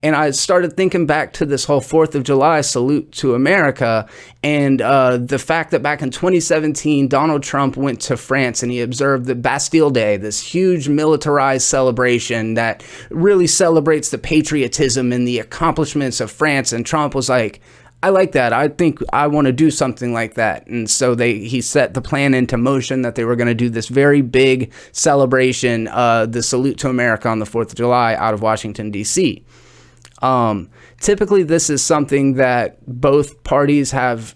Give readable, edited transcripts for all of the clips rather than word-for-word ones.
And I started thinking back to this whole 4th of July salute to America, and the fact that back in 2017, Donald Trump went to France and he observed the Bastille Day, this huge militarized celebration that really celebrates the patriotism and the accomplishments of France. And Trump was like, I like that. I think I want to do something like that. And so he set the plan into motion that they were going to do this very big celebration, the salute to America on the 4th of July out of Washington, D.C. Typically, this is something that both parties have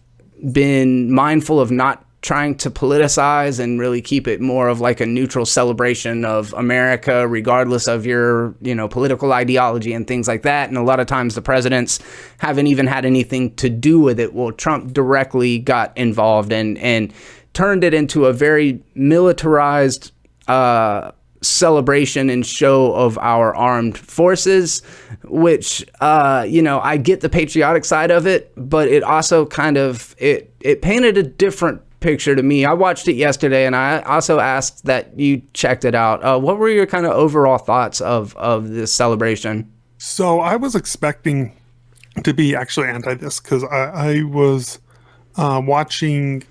been mindful of not trying to politicize and really keep it more of like a neutral celebration of America, regardless of your, political ideology and things like that. And a lot of times the presidents haven't even had anything to do with it. Well, Trump directly got involved and turned it into a very militarized, celebration and show of our armed forces, which I get the patriotic side of it, but it also kind of it painted a different picture to me. I watched it yesterday, and I also asked that you checked it out. What were your kind of overall thoughts of this celebration? So I was expecting to be actually anti this because I was watching,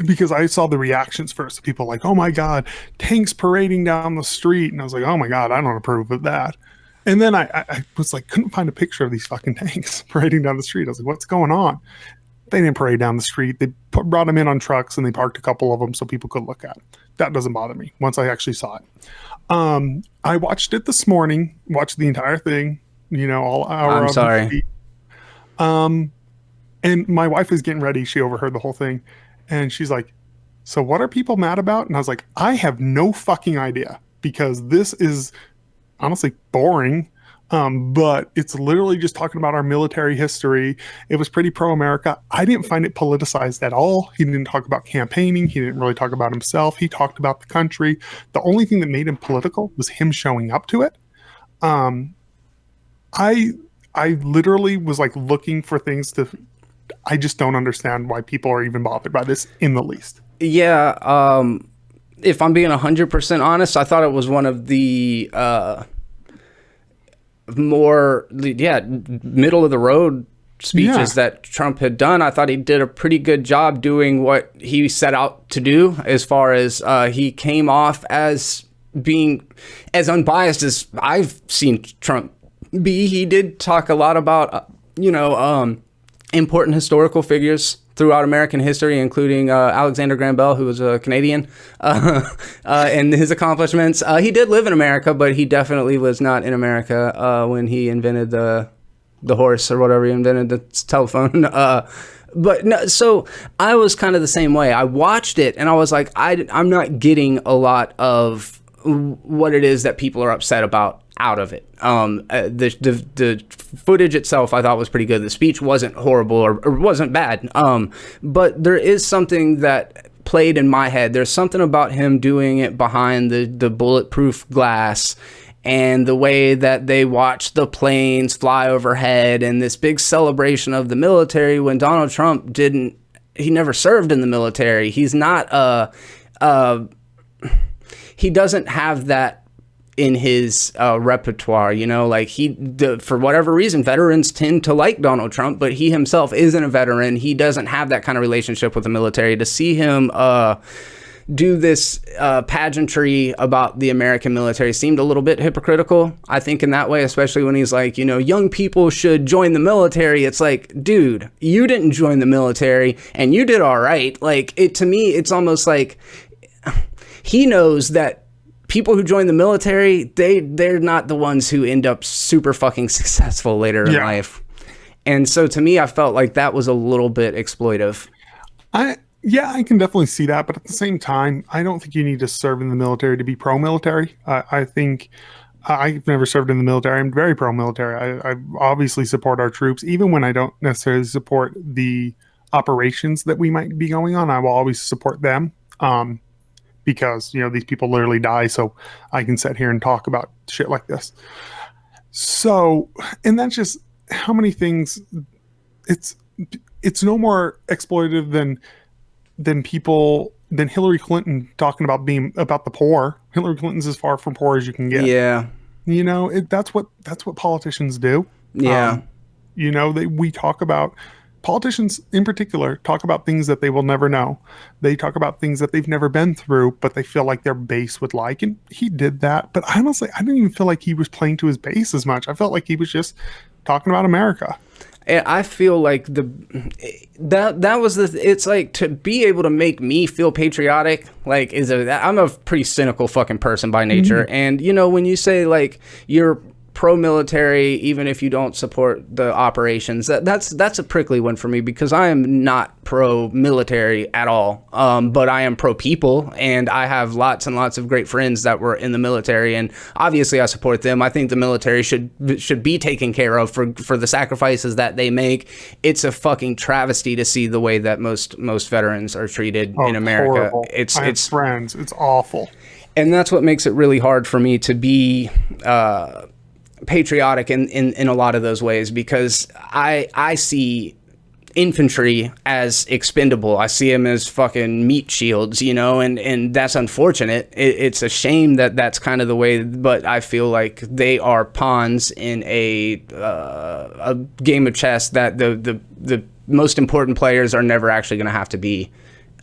because I saw the reactions first. People like, oh my God, tanks parading down the street. And I was like, oh my God, I don't approve of that. And then I was like, couldn't find a picture of these fucking tanks parading down the street. I was like, what's going on? They didn't parade down the street. They brought them in on trucks and they parked a couple of them so people could look at it. That doesn't bother me once I actually saw it. I watched it this morning, watched the entire thing, all hour. I'm sorry. And my wife was getting ready. She overheard the whole thing. And she's like, so what are people mad about? And I was like, I have no fucking idea, because this is honestly boring. But it's literally just talking about our military history. It was pretty pro-America. I didn't find it politicized at all. He didn't talk about campaigning. He didn't really talk about himself. He talked about the country. The only thing that made him political was him showing up to it. I literally was like looking for things to... I just don't understand why people are even bothered by this in the least. Yeah, if I'm being 100% honest, I thought it was one of the more middle of the road speeches that Trump had done. I thought he did a pretty good job doing what he set out to do, as far as he came off as being as unbiased as I've seen Trump be. He did talk a lot about important historical figures throughout American history, including Alexander Graham Bell, who was a Canadian, and his accomplishments. He did live in America, but he definitely was not in America when he invented the horse, or whatever he invented, the telephone. But no, so I was kind of the same way. I watched it and I was like, I'm not getting a lot of what it is that people are upset about out of it. The footage itself I thought was pretty good. The speech wasn't horrible or wasn't bad. But there is something that played in my head. There's something about him doing it behind the bulletproof glass, and the way that they watched the planes fly overhead, and this big celebration of the military, when Donald Trump he never served in the military. He's not he doesn't have that in his repertoire, for whatever reason, veterans tend to like Donald Trump, but he himself isn't a veteran. He doesn't have that kind of relationship with the military. To see him do this pageantry about the American military seemed a little bit hypocritical, I think, in that way, especially when he's like, young people should join the military. It's like, dude, you didn't join the military and you did all right. To me, it's almost like he knows that people who join the military, they're not the ones who end up super fucking successful later in life. And so to me, I felt like that was a little bit exploitive. I can definitely see that. But at the same time, I don't think you need to serve in the military to be pro-military. I think I've never served in the military. I'm very pro-military. I obviously support our troops, even when I don't necessarily support the operations that we might be going on. I will always support them. Because, these people literally die, so I can sit here and talk about shit like this. So, and that's just how many things. It's no more exploitative than Hillary Clinton talking about being about the poor. Hillary Clinton's as far from poor as you can get. Yeah. That's what politicians do. Yeah. We talk about politicians in particular talk about things that they will never know. They talk about things that they've never been through, but they feel like their base would like. And he did that. But honestly, I didn't even feel like he was playing to his base as much. I felt like he was just talking about America. And I feel like that was it's like, to be able to make me feel patriotic, like, I'm a pretty cynical fucking person by nature. And when you say like you're pro-military, even if you don't support the operations, that's a prickly one for me, because I am not pro-military at all, but I am pro-people, and I have lots and lots of great friends that were in the military, and obviously I support them. I think the military should be taken care of for the sacrifices that they make. It's a fucking travesty to see the way that most veterans are treated in America. Horrible. It's friends. It's awful, and that's what makes it really hard for me to be patriotic in a lot of those ways, because I see infantry as expendable. I see them as fucking meat shields, and that's unfortunate. It's a shame that that's kind of the way, but I feel like they are pawns in a game of chess that the most important players are never actually going to have to be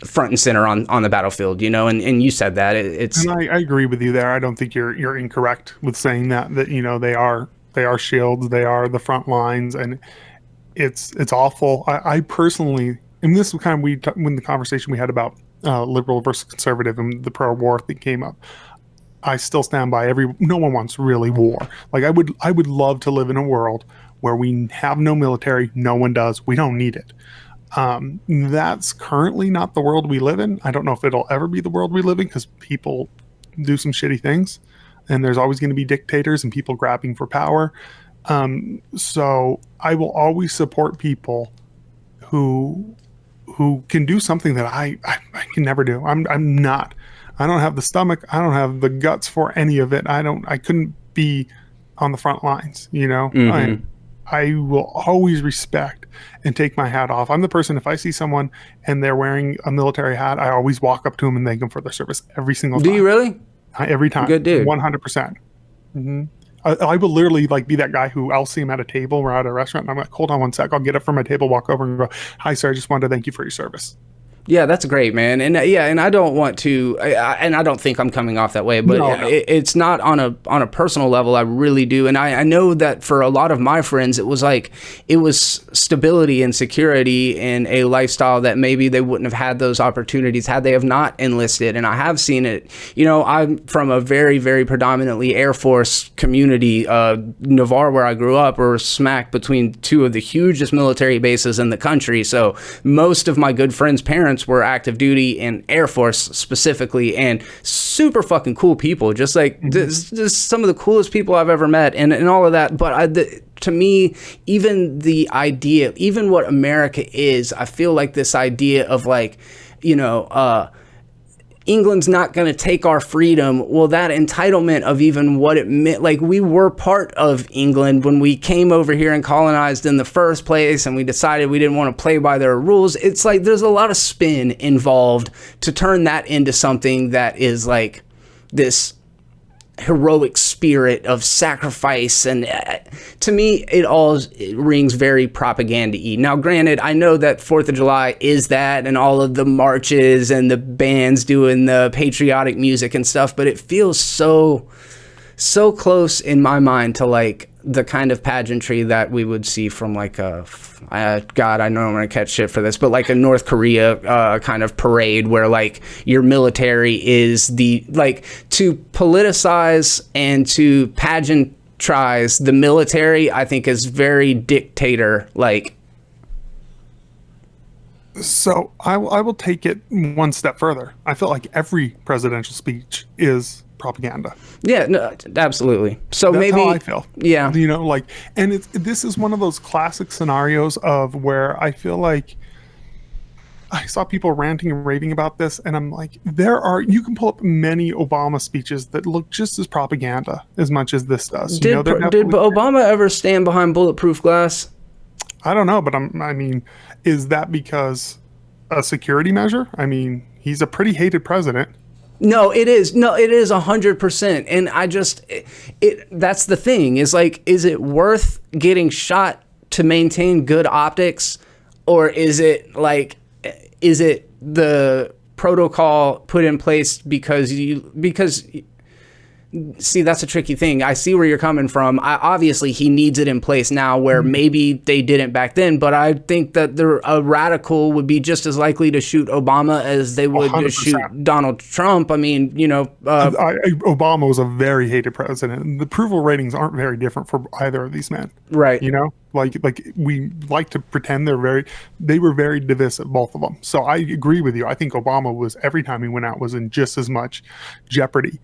front and center on the battlefield, and you said that it's. And I agree with you there. I don't think you're incorrect with saying that they are shields, they are the front lines, and it's awful. I personally, and this was kind of when the conversation we had about liberal versus conservative and the pro-war thing came up. I still stand by no one wants really war. Like I would love to live in a world where we have no military, no one does. We don't need it. That's currently not the world we live in. I don't know if it'll ever be the world we live in, because people do some shitty things, and there's always going to be dictators and people grabbing for power. So I will always support people who can do something that I can never do. I don't have the stomach. I don't have the guts for any of it. I couldn't be on the front lines, I will always respect and take my hat off. I'm the person, if I see someone and they're wearing a military hat, I always walk up to them and thank them for their service every single time. Do you really? Every time. Good dude. 100%. I will literally be that guy who I'll see him at a table. We're at a restaurant and I'm like, hold on one sec. I'll get up from my table, walk over and go, hi, sir. I just wanted to thank you for your service. Yeah, that's great, man. And and I don't want to, and I don't think I'm coming off that way, but no. It's not on a personal level. I really do. And I know that for a lot of my friends, it was stability and security and a lifestyle that maybe they wouldn't have had those opportunities had they have not enlisted. And I have seen it. I'm from a very, very predominantly Air Force community. Navarre, where I grew up, were smack between two of the hugest military bases in the country. So most of my good friends' parents were active duty and Air Force specifically, and super fucking cool people, just like just some of the coolest people I've ever met, and all of that. But to me, even the idea, even what America is, I feel like this idea of England's not going to take our freedom. Well, that entitlement of even what it meant, like we were part of England when we came over here and colonized in the first place, and we decided we didn't want to play by their rules. It's like there's a lot of spin involved to turn that into something that is like this heroic spirit of sacrifice, and to me it rings very propaganda-y. Now granted, I know that 4th of July is that, and all of the marches and the bands doing the patriotic music and stuff, but it feels so close in my mind to like the kind of pageantry that we would see from like God, I know I'm gonna catch shit for this, but like a North Korea kind of parade where like your military is to politicize and to pageantize the military, I think is very dictator like. So I will take it one step further. I feel like every presidential speech is propaganda. Yeah, no, absolutely. So that's maybe how I feel. Yeah, and this is one of those classic scenarios of where I feel like I saw people ranting and raving about this, and I'm like, you can pull up many Obama speeches that look just as propaganda as much as this does. Did Obama ever stand behind bulletproof glass? I don't know, but is that because a security measure? I mean, he's a pretty hated president. No, it is. No, it is 100%. And I just, that's the thing is like, is it worth getting shot to maintain good optics? Or is it the protocol put in place because see, that's a tricky thing. I see where you're coming from. Obviously, he needs it in place now where maybe they didn't back then, but I think that a radical would be just as likely to shoot Obama as they would to shoot Donald Trump. I mean, Obama was a very hated president. The approval ratings aren't very different for either of these men. Right. Like we like to pretend they were very divisive, both of them. So I agree with you. I think Obama was, every time he went out, was in just as much jeopardy.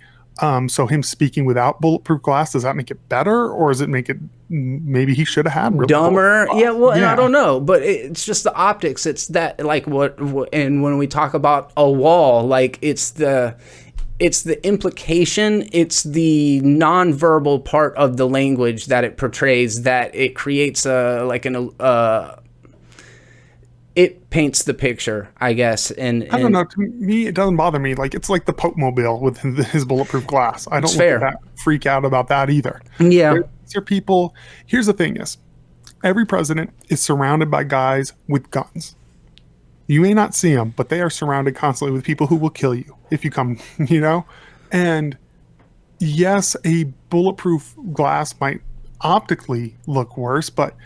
So him speaking without bulletproof glass, does that make it better, or does it make it maybe he should have had really dumber? Yeah, well, yeah. I don't know, but it's just the optics. It's that, like, what and when we talk about a wall, like it's the implication, it's the nonverbal part of the language that it portrays, that it creates it paints the picture, I guess. And I don't know. To me, it doesn't bother me. Like, it's like the Pope Mobile with his bulletproof glass. I don't freak out about that either. Yeah. These are people. Here's the thing is, every president is surrounded by guys with guns. You may not see them, but they are surrounded constantly with people who will kill you if you come, And yes, a bulletproof glass might optically look worse, but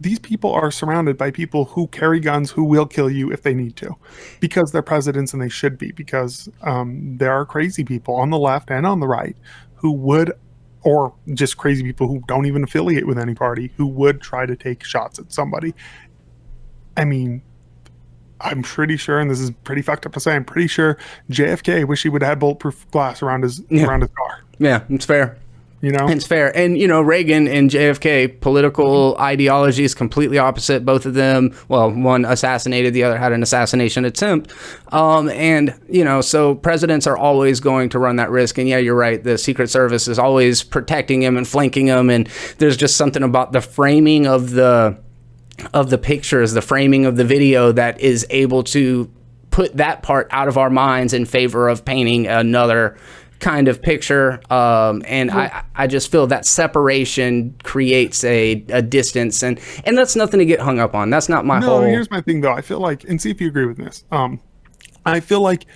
these people are surrounded by people who carry guns, who will kill you if they need to, because they're presidents, and they should be, because there are crazy people on the left and on the right who would, or just crazy people who don't even affiliate with any party, who would try to take shots at somebody. I mean, I'm pretty sure, and this is pretty fucked up to say, I'm pretty sure JFK wish he would have had bulletproof glass around his car. Yeah, it's fair. It's fair. And, Reagan and JFK, political ideology is completely opposite. Both of them, well, one assassinated, the other had an assassination attempt. So presidents are always going to run that risk. And yeah, you're right. The Secret Service is always protecting him and flanking him. And there's just something about the framing of the pictures, the framing of the video, that is able to put that part out of our minds in favor of painting another kind of picture. I just feel that separation creates a distance, and that's nothing to get hung up on. That's not my whole. Here's my thing though. I feel like, and see if you agree with this. I feel like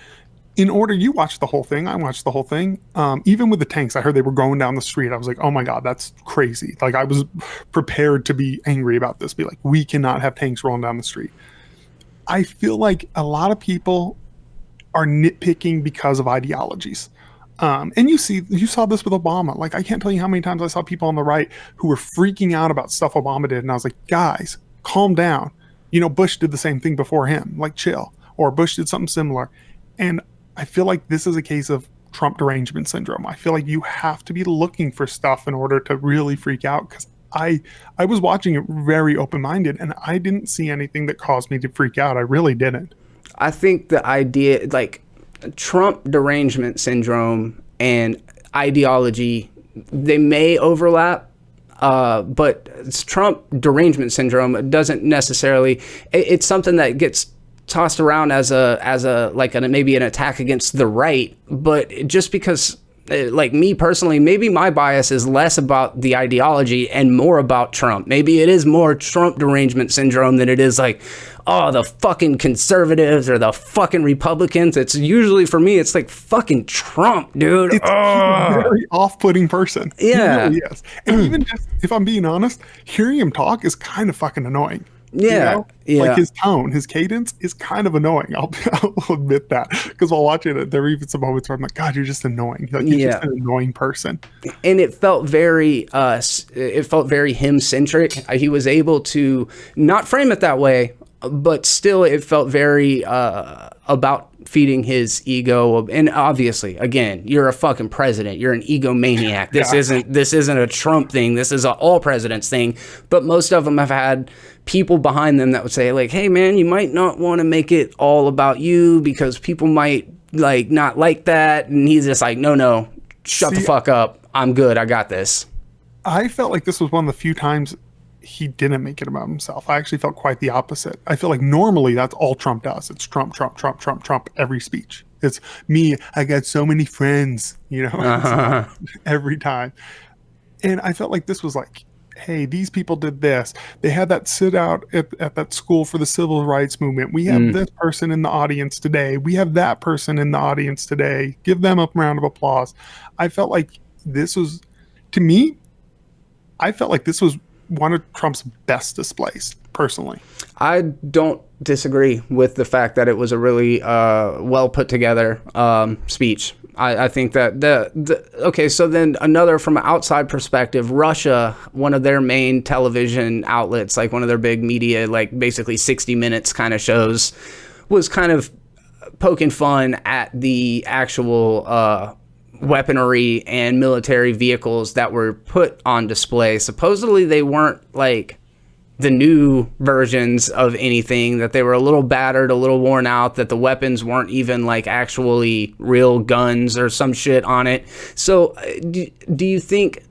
in order, you watched the whole thing, I watched the whole thing. Even with the tanks, I heard they were going down the street. I was like, oh my God, that's crazy. Like, I was prepared to be angry about this, be like, we cannot have tanks rolling down the street. I feel like a lot of people are nitpicking because of ideologies. And you saw this with Obama. Like, I can't tell you how many times I saw people on the right who were freaking out about stuff Obama did. And I was like, guys, calm down. Bush did the same thing before him. Like, chill. Or Bush did something similar. And I feel like this is a case of Trump derangement syndrome. I feel like you have to be looking for stuff in order to really freak out. Because I was watching it very open-minded, and I didn't see anything that caused me to freak out. I really didn't. I think the idea, like, Trump derangement syndrome and ideology, they may overlap, but Trump derangement syndrome doesn't necessarily. It's something that gets tossed around as maybe an attack against the right, but just because, like me personally, maybe my bias is less about the ideology and more about Trump. Maybe it is more Trump derangement syndrome than it is like, oh, the fucking conservatives or the fucking Republicans. It's usually, for me, it's like fucking Trump, dude. It's a very off-putting person. Yeah. He really is. And even just, if I'm being honest, hearing him talk is kind of fucking annoying. Yeah. Yeah. Like, his tone, his cadence is kind of annoying. I'll admit that, because while watching it, there were even some moments where I'm like, God, you're just annoying. Like, you're just an annoying person. And it felt very him-centric. He was able to not frame it that way, but still it felt very about feeding his ego. And obviously, again, you're a fucking president. You're an egomaniac. This isn't a Trump thing. This is an all presidents thing. But most of them have had people behind them that would say, like, hey man, you might not want to make it all about you because people might not like that. And he's just like, no, shut the fuck up. I'm good. I got this. I felt like this was one of the few times he didn't make it about himself. I actually felt quite the opposite. I feel like normally that's all Trump does. It's Trump, Trump, Trump, Trump, Trump, every speech. It's me. I got so many friends, every time. And I felt like this was like, hey, these people did this. They had that sit out at that school for the civil rights movement. We have this person in the audience today. We have that person in the audience today. Give them a round of applause. I felt like this was, to me, I felt like this was one of Trump's best displays, personally. I don't disagree with the fact that it was a really well put together speech. I think that okay, so then another from an outside perspective, Russia, one of their main television outlets, like one of their big media, like basically 60 Minutes kind of shows, was kind of poking fun at the actual weaponry and military vehicles that were put on display. Supposedly they weren't like the new versions of anything, that they were a little battered, a little worn out, that the weapons weren't even like actually real guns or some shit on it. So do you think,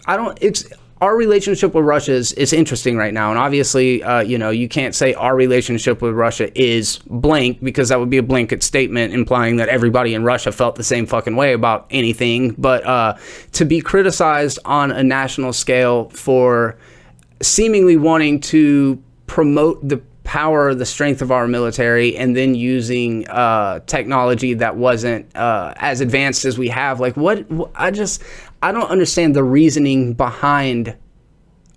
it's our relationship with Russia is interesting right now. And obviously, you can't say our relationship with Russia is blank, because that would be a blanket statement implying that everybody in Russia felt the same fucking way about anything. But to be criticized on a national scale for seemingly wanting to promote the power, the strength of our military, and then using technology that wasn't as advanced as we have. Like, I don't understand the reasoning behind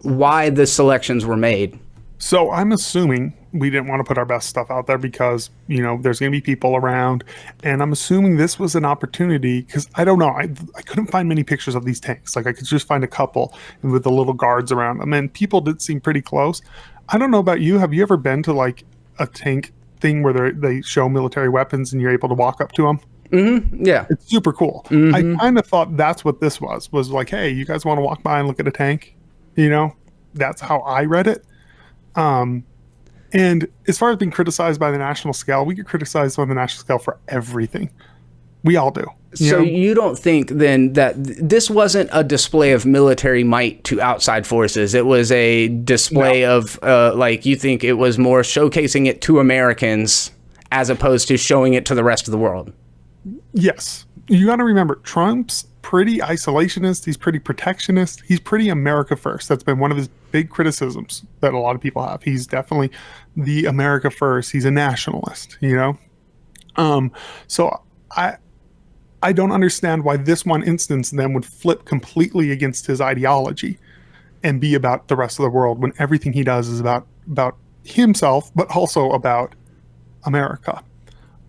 why the selections were made. So I'm assuming we didn't want to put our best stuff out there because, there's going to be people around. And I'm assuming this was an opportunity because I don't know. I couldn't find many pictures of these tanks. Like I could just find a couple with the little guards around them. And people did seem pretty close. I don't know about you. Have you ever been to like a tank thing where they show military weapons and you're able to walk up to them? Mm-hmm. Yeah. It's super cool. Mm-hmm. I kind of thought that's what this was like, hey, you guys want to walk by and look at a tank? That's how I read it. And as far as being criticized by the national scale, we get criticized on the national scale for everything. We all do. You don't think then that this wasn't a display of military might to outside forces? It was a display of you think it was more showcasing it to Americans as opposed to showing it to the rest of the world? Yes. You got to remember, Trump's pretty isolationist. He's pretty protectionist. He's pretty America first. That's been one of his big criticisms that a lot of people have. He's definitely the America first. He's a nationalist, So I don't understand why this one instance then would flip completely against his ideology and be about the rest of the world when everything he does is about himself, but also about America.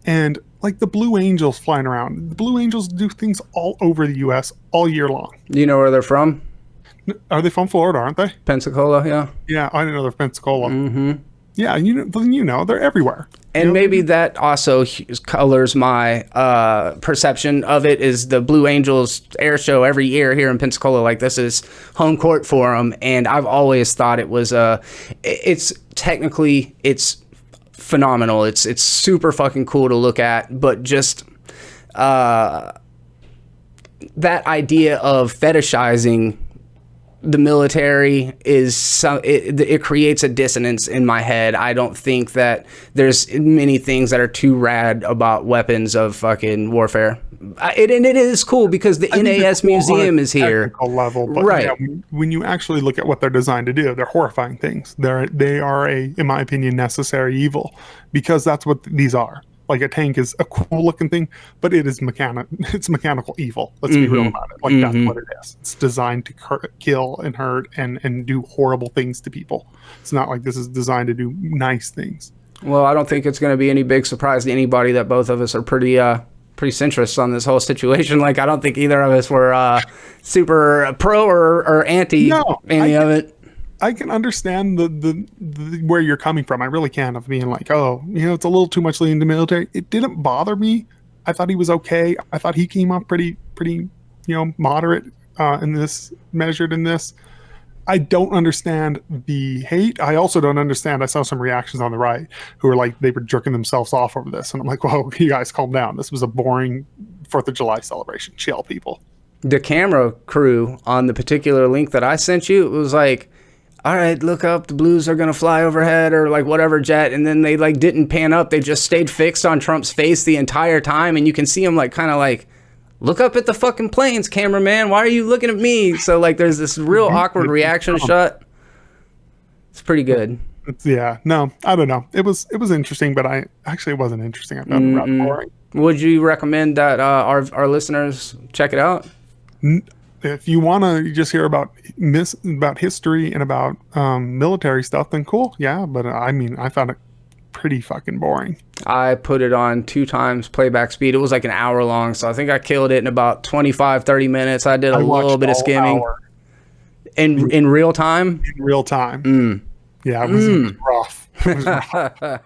And like the Blue Angels flying around. The Blue Angels do things all over the U.S. all year long. Do you know where they're from? Are they from Florida, aren't they? Pensacola, yeah. Yeah, I didn't know they're Pensacola. Mm-hmm. Yeah, they're everywhere. And maybe that also colors my perception of it, is the Blue Angels air show every year here in Pensacola. Like, this is home court for them. And I've always thought it was it's phenomenal. It's super fucking cool to look at, but just that idea of fetishizing the military it creates a dissonance in my head. I don't think that there's many things that are too rad about weapons of fucking warfare. And it is cool because the NAS museum is here. Level, but right. When you actually look at what they're designed to do, they're horrifying things. They are in my opinion, necessary evil, because that's what these are. Like, a tank is a cool looking thing, but it is it's mechanical evil. Let's be real about it. Like, that's what it is. It's designed to kill and hurt and do horrible things to people. It's not like this is designed to do nice things. Well, I don't think it's going to be any big surprise to anybody that both of us are pretty centrist on this whole situation. Like, I don't think either of us were super pro or anti any of it. I can understand the where you're coming from. I really can, of being like, oh, it's a little too much leaning to military. It didn't bother me. I thought he was okay. I thought he came off pretty moderate in this, measured in this. I don't understand the hate. I also don't understand. I saw some reactions on the right who were like, they were jerking themselves off over this. And I'm like, whoa, you guys calm down. This was a boring 4th of July celebration. Chill, people. The camera crew on the particular link that I sent you, it was like, all right, look up, the Blues are gonna fly overhead or like whatever jet, and then they like didn't pan up. They just stayed fixed on Trump's face the entire time, and you can see him like kind of like, look up at the fucking planes, cameraman. Why are you looking at me? So like there's this real awkward reaction shot. It's pretty good. No, I don't know. It was interesting, but it wasn't interesting. I found it rather boring. Would you recommend that our listeners check it out? If you want to just hear about history and about military stuff, then cool. Yeah, but I mean, I found it pretty fucking boring. I put it on 2 times playback speed. It was like an hour long, so I think I killed it in about 25-30 minutes. I did a little bit of skimming. In real time? In real time. Yeah, it was rough. It was rough.